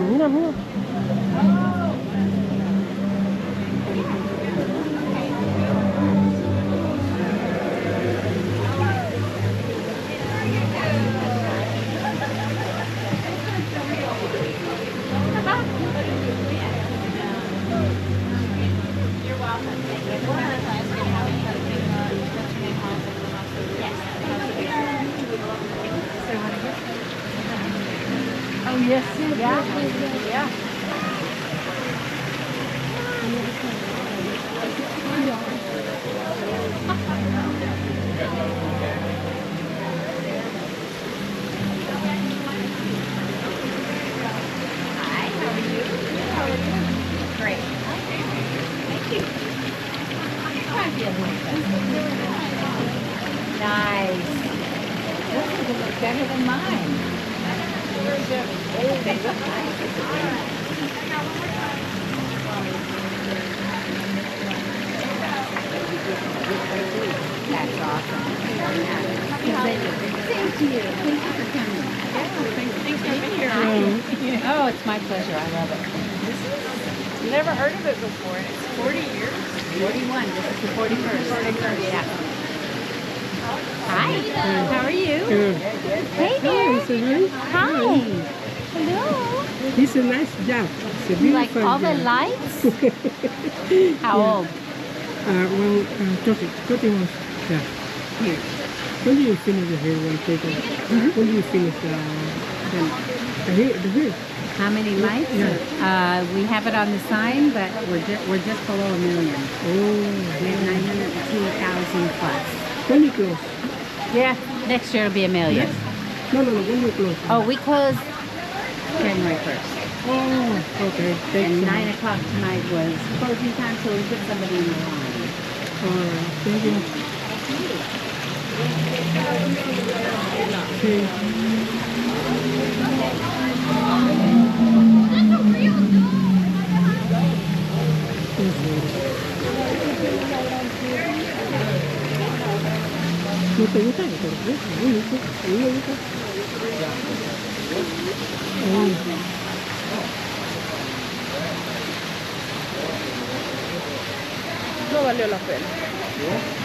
Mira, mira. Oh, yes. Yeah. Yeah. Hi, how are you? How are you? Great. Thank you. Nice. This is going to look better than mine. They look That's awesome. Thank you. Thank you for coming. Thanks for being here. Oh, it's my pleasure. I love it. Never heard of it before. It's 40 years. 41. This is the 41st. Yeah. Hi. How are you? Hey there. Hi. Hello. It's a nice job. It's a You like beautiful all the job. lights? How old? Well, 30 months. Yeah. Here. When do you finish the hair one paper? When do you finish the hair? How many lights? Yeah. We have it on the sign, but we're just below $1 million. Oh, We have 902,000 plus. when you close? Yeah. Next year it'll be $1 million. No, when you close? Oh, we close January 1st. Oh, okay. And Thanks. 9 o'clock tonight was closing time, so we put somebody in the line. Alright, thank you. Okay. ¿No te gusta? ¿No te gusta? A mí me gusta. No valió la pena.